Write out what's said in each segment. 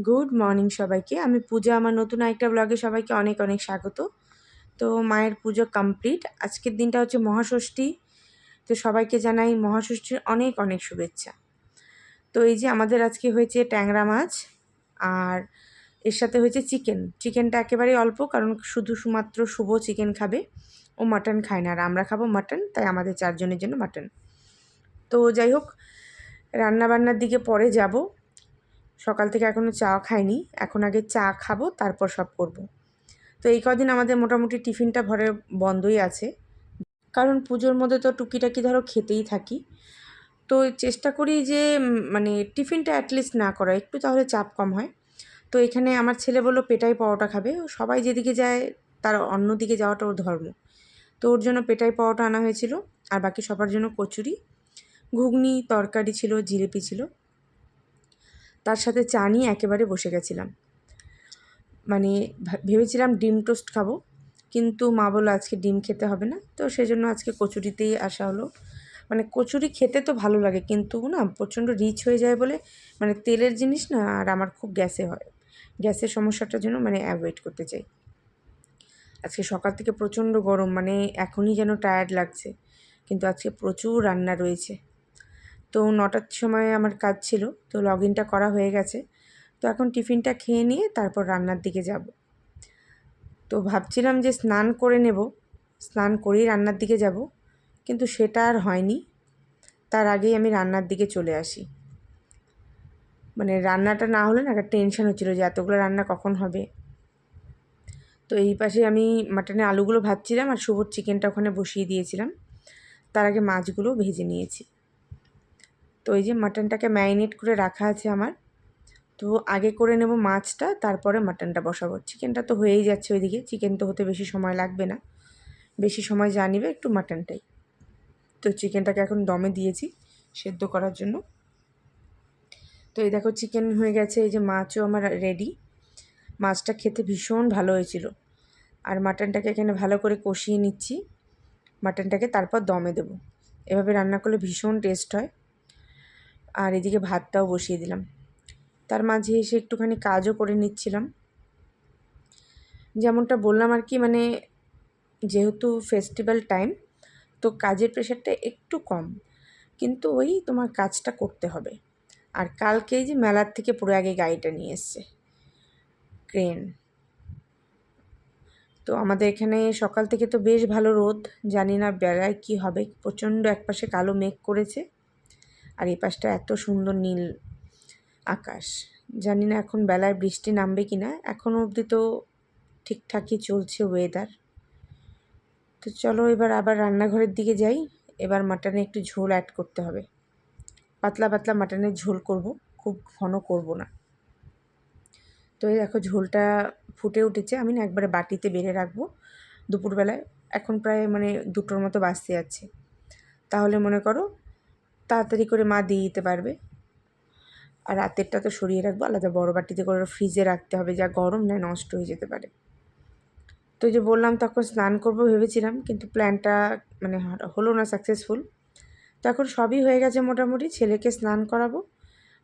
Good morning সবাইকে। আমি পূজা। আমার নতুন আরেকটা ব্লগে সবাইকে অনেক অনেক স্বাগত। তো মায়ের পুজো কমপ্লিট। আজকের দিনটা হচ্ছে মহাষষ্ঠী। তো সবাইকে জানাই মহাষষ্ঠীর অনেক অনেক শুভেচ্ছা। তো এই যে আমাদের আজকে হয়েছে ট্যাংরা মাছ, আর এর সাথে হয়েছে চিকেন। চিকেনটা একেবারেই অল্প, কারণ শুধুমাত্র শুভ চিকেন খাবে, ও মাটন খায় না, আর আমরা খাবো মাটন, তাই আমাদের 4 জনের জন্য মাটন। তো যাই হোক, রান্নাবান্নার দিকে পরে যাব। সকাল থেকে এখনও চা খাইনি, এখন আগে চা খাবো, তারপর সব করব। তো এই কদিন আমাদের মোটামুটি টিফিনটা ঘরে বন্ধই আছে, কারণ পুজোর মধ্যে তো টুকিটাকি ধরো খেতেই থাকি। তো চেষ্টা করি যে মানে টিফিনটা অ্যাটলিস্ট না করা, একটু তাহলে চাপ কম হয়। তো এখানে আমার ছেলে বললো পেটাই পরোটা খাবে। সবাই যেদিকে যায় তার অন্যদিকে যাওয়াটা ওর ধর্ম। তো ওর জন্য পেটাই পরোটা আনা হয়েছিল, আর বাকি সবার জন্য কচুরি, ঘুগনি, তরকারি ছিল, জিলিপি ছিল। তার সাথে চা নিয়ে একেবারে বসে গেছিলাম। মানে ভেবেছিলাম ডিম টোস্ট খাবো, কিন্তু মা বললো আজকে ডিম খেতে হবে না, তো সেই জন্য আজকে কচুরিতেই আসা হলো। মানে কচুরি খেতে তো ভালো লাগে, কিন্তু না প্রচণ্ড রিচ হয়ে যায় বলে, মানে তেলের জিনিস না, আর আমার খুব গ্যাসে হয়, গ্যাসের সমস্যাটার জন্য মানে অ্যাভয়েড করতে চাই। আজকে সকাল থেকে প্রচণ্ড গরম, মানে এখনই যেন টায়ার্ড লাগছে, কিন্তু আজকে প্রচুর রান্না রয়েছে। তো 9টার সময় আমার কাজ ছিল, তো লগ ইনটা করা হয়ে গেছে। তো এখন টিফিনটা খেয়ে নিয়ে তারপর রান্নার দিকে যাব। তো ভাবছিলাম যে স্নান করে নেব, স্নান করেই রান্নার দিকে যাব, কিন্তু সেটা আর হয়নি। তার আগেই আমি রান্নার দিকে চলে আসি। মানে রান্নাটা না হলে না একটা টেনশন হচ্ছিলো যে এতগুলো রান্না কখন হবে। তো এই পাশে আমি মাটনের আলুগুলো ভাজছিলাম, আর শুভর চিকেনটা ওখানে বসিয়ে দিয়েছিলাম। তার আগে মাছগুলো ভেজে নিয়েছি। তো এই যে মাটনটাকে ম্যারিনেট করে রাখা আছে আমার। তো আগে করে নেব মাছটা, তারপরে মাটনটা বসাবো। চিকেনটা তো হয়েই যাচ্ছে ওইদিকে, চিকেন তো হতে বেশি সময় লাগবে না, বেশি সময় যা নিবে একটু মাটনটাই। তো চিকেনটাকে এখন দমে দিয়েছি সেদ্ধ করার জন্য। তো এই দেখো চিকেন হয়ে গেছে, এই যে মাছও আমার রেডি। মাছটা খেতে ভীষণ ভালো হয়েছিল। আর মাটনটাকে এখানে ভালো করে কষিয়ে নিচ্ছি, মাটনটাকে তারপর দমে দেবো। এভাবে রান্না করলে ভীষণ টেস্ট হয়। আর এদিকে ভাতটাও বসিয়ে দিলাম। তার মাঝে এসে একটুখানি কাজও করে নিচ্ছিলাম। যেমনটা বললাম আর কি, মানে যেহেতু ফেস্টিভ্যাল টাইম, তো কাজের প্রেশারটা একটু কম, কিন্তু ওই তোমার কাজটা করতে হবে। আর কালকেই যে মেলার থেকে পুরো আগে গাড়িটা নিয়ে এসছে ক্রেন। তো আমাদের এখানে সকাল থেকে তো বেশ ভালো রোদ, জানি না বেলায় কি হবে। প্রচণ্ড একপাশে কালো মেঘ করেছে, আর এই পাশটা এত সুন্দর নীল আকাশ। জানি না এখন বেলায় বৃষ্টি নামবে কি না, এখনও অবধি তো ঠিকঠাকই চলছে ওয়েদার। তো চলো এবার আবার রান্নাঘরের দিকে যাই। এবার মাটনে একটু ঝোল অ্যাড করতে হবে, পাতলা পাতলা মাটনের ঝোল করব, খুব ঘন করব না। তো এই দেখো ঝোলটা ফুটে উঠেছে, আমি না একবারে বাটিতে বেড়ে রাখবো দুপুরবেলায়। এখন প্রায় মানে 2টোর মতো বাজতে যাচ্ছে, তাহলে মনে করো তাড়াতাড়ি করে মা দিয়ে দিতে পারবে। আর রাতেরটা তো সরিয়ে রাখবো আলাদা বড় বাটিতে করে, ফ্রিজে রাখতে হবে, যা গরম না নষ্ট হয়ে যেতে পারে। তো যে বললাম তখন স্নান করবো ভেবেছিলাম, কিন্তু প্ল্যানটা মানে হলো না সাকসেসফুল। তো এখন সবই হয়ে গেছে মোটামুটি, ছেলেকে স্নান করাবো,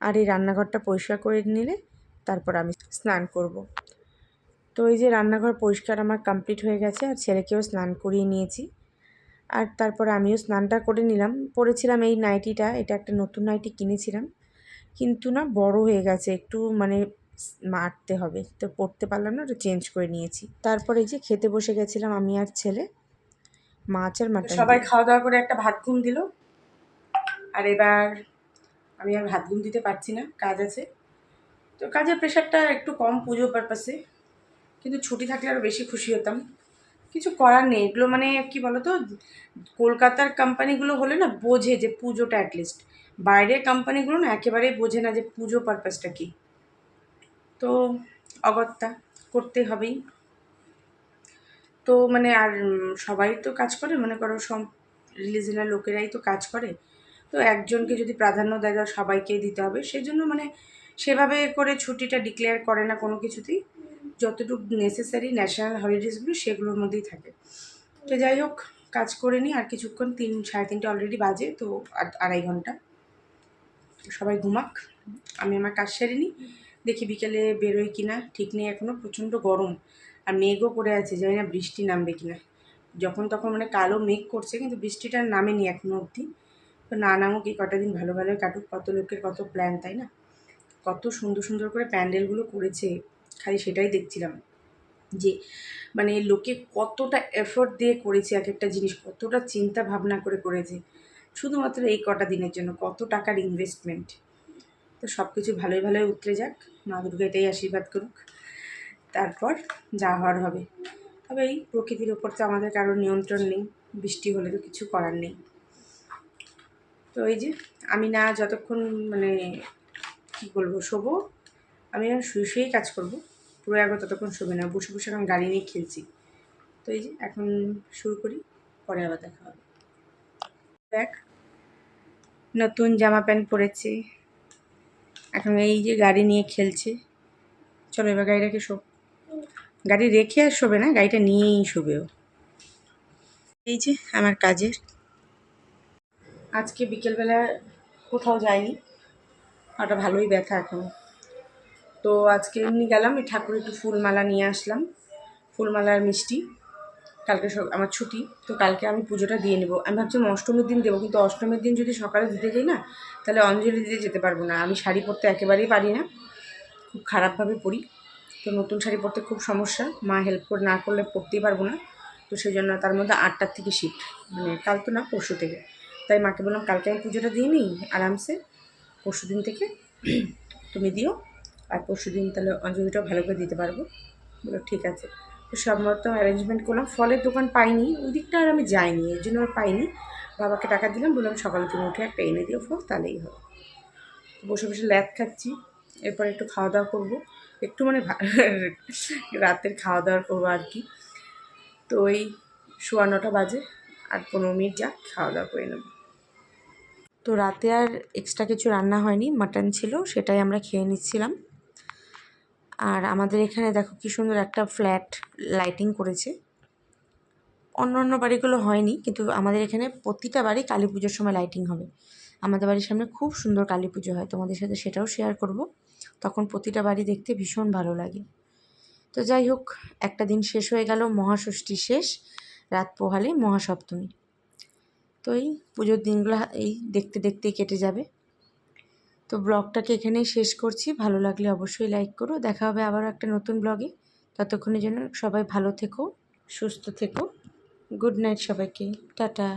আর এই রান্নাঘরটা পরিষ্কার করে নিলে তারপর আমি স্নান করব। তো এই যে রান্নাঘর পরিষ্কার আমার কমপ্লিট হয়ে গেছে, আর ছেলেকেও স্নান করিয়ে নিয়েছি। আর তারপর আমিও স্নানটা করে নিলাম। পরেছিলাম এই নাইটিটা, এটা একটা নতুন নাইটি কিনেছিলাম, কিন্তু না বড় হয়ে গেছে একটু, মানে মারতে হবে, তো পরতে পারলাম না, ওটা চেঞ্জ করে নিয়েছি। তারপরে এই যে খেতে বসে গেছিলাম আমি আর ছেলে, মাছ আর মাটন। সবাই খাওয়া দাওয়া করে একটা ভাত ঘুম দিল, আর এবার আমি আর ভাত ঘুম দিতে পারছি না, কাজ আছে। তো কাজের প্রেশারটা একটু কম পুজো পারপাসে, কিন্তু ছুটি থাকলে আরও বেশি খুশি হতাম। কিছু করার নেই, এগুলো মানে কি বলো তো, কলকাতার কোম্পানিগুলো হলে না বোঝে যে পুজোটা অ্যাটলিস্ট, বাইরের কোম্পানিগুলো না একেবারেই বোঝে না যে পুজো পারপাসটা কী। তো অগত্যা করতে হবেই। তো মানে আর সবাই তো কাজ করে, মনে করো সব রিলিজনের লোকেরাই তো কাজ করে, তো একজনকে যদি প্রাধান্য দেয় তাহলে সবাইকেই দিতে হবে। সেই জন্য মানে সেভাবে করে ছুটিটা ডিক্লেয়ার করে না কোনো কিছুতেই, যতটুকু নেসেসারি ন্যাশনাল হলিডেজগুলো সেগুলোর মধ্যেই থাকে। তো যাই হোক, কাজ করে নিই আর কিছুক্ষণ, 3 সাড়ে 3টে অলরেডি বাজে, তো 2.5 ঘন্টা। সবাই ঘুমাক, আমি আমার কাজ সেরে নিই, দেখি বিকেলে বেরোই কিনা ঠিক নেই এখনও, প্রচণ্ড গরম আর মেঘও করে আছে, জানি না বৃষ্টি নামবে কিনা। যখন তখন মানে কালো মেঘ করছে, কিন্তু বৃষ্টিটা নামেনি এখনো অবধি। তো না নামুক, এই কটা দিন ভালো ভালোই কাটুক। কত লোকের কত প্ল্যান, তাই না? কত সুন্দর সুন্দর করে প্যান্ডেলগুলো করেছে, খালি সেটাই দেখছিলাম যে মানে লোকে কতটা এফোর্ট দিয়ে করেছে এক একটা জিনিস, কতটা চিন্তা ভাবনা করে করেছে শুধুমাত্র এই কটা দিনের জন্য, কত টাকার ইনভেস্টমেন্ট। তো সব কিছু ভালোই ভালোই উতরে যাক, মা দুর্গা এটাই আশীর্বাদ করুক, তারপর যা হওয়ার হবে। তবে এই প্রকৃতির ওপর তো আমাদের কারোর নিয়ন্ত্রণ নেই, বৃষ্টি হলে তো কিছু করার নেই। তো এই যে আমি না যতক্ষণ মানে কী বলবো শোবো, আমি আর শুয়ে শুয়েই কাজ করবো, পুরো একবার ততক্ষণ শোবে না, বসে বসে এখন গাড়ি নিয়ে খেলছি। তো এই যে এখন শুরু করি, পরে আবার দেখা হবে। দেখ, নতুন জামা প্যান্ট পরেছি, এখন এই যে গাড়ি নিয়ে খেলছে। চলো এবার গাড়ি রেখে শোব। গাড়ি রেখে আর শোবে না, গাড়িটা নিয়েই শোবেও। এই যে আমার কাজের, আজকে বিকেলবেলা কোথাও যাইনি, ওটা ভালোই ব্যথা এখন। তো আজকে এমনি গেলাম, এই ঠাকুর একটু ফুলমালা নিয়ে আসলাম, ফুলমালা আর মিষ্টি। কালকে আমার ছুটি, তো কালকে আমি পুজোটা দিয়ে নেবো। আমি ভাবছিলাম অষ্টমীর দিন দেবো, কিন্তু অষ্টমীর দিন যদি সকালে দিতে যাই না, তাহলে অঞ্জলি দিতে যেতে পারবো না। আমি শাড়ি পরতে একেবারেই পারি না, খুব খারাপভাবে পরি। তো নতুন শাড়ি পরতে খুব সমস্যা, মা হেল্প করে না করলে পরতেই পারবো না। তো সেই জন্য তার মধ্যে 8টার থেকে শিফট, মানে কাল তো না পরশু থেকে। তাই মাকে বললাম কালকে আমি পুজোটা দিয়ে নিই আরামসে, পরশু দিন থেকে তুমি দিও, আর পরশু দিন তাহলে অঞ্জলিটাও ভালো করে দিতে পারবো। বলো ঠিক আছে। তো সব মতো অ্যারেঞ্জমেন্ট করলাম। ফলের দোকান পাইনি, ওই দিকটা আর আমি যাইনি, এর জন্য আর পাইনি। বাবাকে টাকা দিলাম, বললাম সকালে তুমি উঠে একটা এনে দিও ফল, তাহলেই হবে। বসে বসে ল্যাদ খাচ্ছি, এরপর একটু খাওয়া দাওয়া করবো, একটু মানে রাতের খাওয়া দাওয়া করবো আর কি। তো ওই 9:15 বাজে, আর 15 মিনিট যাক খাওয়া দাওয়া করে নেব। তো রাতে আর এক্সট্রা কিছু রান্না হয়নি, মাটন ছিল, সেটাই আমরা খেয়ে নিচ্ছিলাম। আর আমাদের এখানে দেখো কি সুন্দর একটা ফ্ল্যাট লাইটিং করেছে, অন্য অন্য বাড়িগুলো হয়নি, কিন্তু আমাদের এখানে প্রতিটা বাড়ি কালী পুজোর সময় লাইটিং হবে। আমাদের বাড়ির সামনে খুব সুন্দর কালী পুজো হয়, তোমাদের সাথে সেটাও শেয়ার করব। তখন প্রতিটা বাড়ি দেখতে ভীষণ ভালো লাগে। তো যাই হোক, একটা দিন শেষ হয়ে গেল, মহাষষ্ঠী শেষ, রাত পোহালে মহাসপ্তমী। তো এই পুজোর দিনগুলো এই দেখতে দেখতেই কেটে যাবে। তো ব্লগটাকে এখানেই শেষ করছি, ভালো লাগলে অবশ্যই লাইক করো। দেখা হবে আবারও একটা নতুন ব্লগে, ততক্ষণের জন্য সবাই ভালো থেকো, সুস্থ থেকো। গুড নাইট সবাইকে, টাটা।